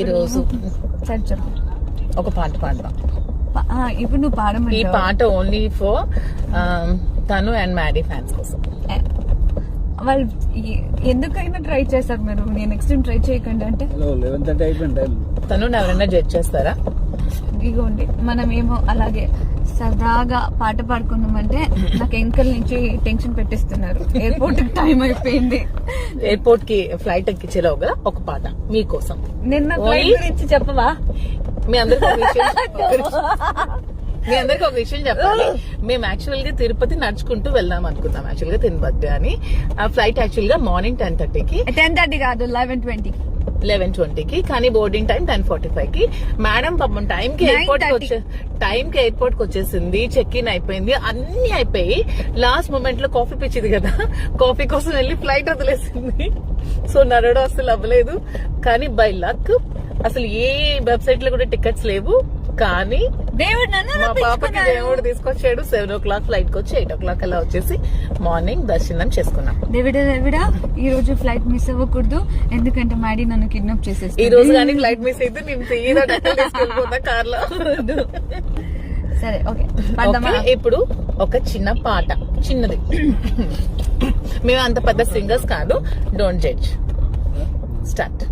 ఈరోజు సరే చెప్పు. ఒక పాట పాడదాం. ఇప్పుడు నువ్వు పాడమంటావా? ఈ పాట ఓన్లీ ఫర్ తను అండ్ మ్యాడీ ఫ్యాన్స్ కోసం. వాళ్ళు ఎందుకైనా ట్రై చేస్తారు మీరు, నేను నెక్స్ట్ టైం ట్రై చేయకండి అంటే. తను ఎవరైనా జడ్జ్ చేస్తారా? ఇగోండి మనమేమో అలాగే సరదాగా పాట పాడుకున్నామంటే నాకు ఎంకల్ నుంచి టెన్షన్ పెట్టిస్తున్నారు. ఎయిర్పోర్ట్ కి టైం అయిపోయింది. ఎయిర్పోర్ట్ కి ఫ్లైట్ ఎక్కించేలోగా ఒక పాట మీకోసం. నిన్న ఫ్లైట్ గురించి చెప్పవా? మీ అందరికి ఒక విషయం చెప్పాలి. మేము యాక్చువల్ గా తిరుపతి నడుచుకుంటూ వెళ్దాం అనుకున్నాం యాక్చువల్ గా తిరుపతి అని. ఆ ఫ్లైట్ యాక్చువల్ గా మార్నింగ్ 10:30కి 10:30 కాదు 11:20కి కానీ బోర్డింగ్ టైం 10:45కి. మేడం పాపం టైం కి ఎయిర్పోర్ట్ కి వచ్చేసింది. చెక్ ఇన్ అయిపోయింది, అన్ని అయిపోయి లాస్ట్ మూమెంట్ లో కాఫీ పిచ్చింది కదా, కాఫీ కోసం వెళ్ళి ఫ్లైట్ వదిలేసింది. సో నడవడం అసలు అవ్వలేదు. కానీ బై లక్ అసలు ఏ వెబ్సైట్ లో కూడా టికెట్స్ లేవు. కానీ మా పాపకి దేవుడు తీసుకొచ్చాడు. 7 o'clock ఫ్లైట్ కి వచ్చి 8 o'clock అలా వచ్చేసి మార్నింగ్ దర్శనం చేసుకున్నాం. దేవుడా ఈ రోజు ఫ్లైట్ మిస్ అవ్వకూడదు, ఎందుకంటే మ్యాడీ నన్ను కిడ్నాప్ చేసేసి ఈ రోజు కానీ ఫ్లైట్ మిస్ అయితే నేను తీసుకెళ్ళిపోతా కార్ లో. సరే ఓకే. ఇప్పుడు ఒక చిన్న పాట, చిన్నది. మేము అంత పెద్ద సింగర్స్ కాదు. Don't judge. స్టార్ట్.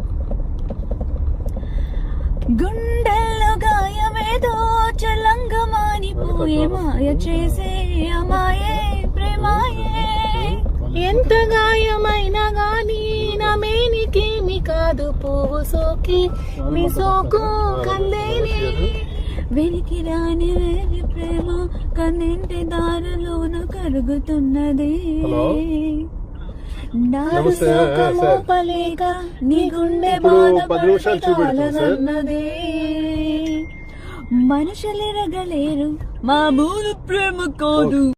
గుండెల్లో గాయమేదో చలంగా మానిపోయే మాయ చేసే అమాయే ప్రేమాయే. ఎంత గాయమైనా గాని నా మేనికేమి కాదు, పువ్వు సోకి నీ సోకు కందేని. వెలికి రాని వేరి ప్రేమ కన్నింటి దారిలోన కరుగుతున్నది. మోపలేక నీ గుండె బాధపడుతున్నది. మనుషులు ఎరగలేరు మామూలు ప్రేమ కాదు.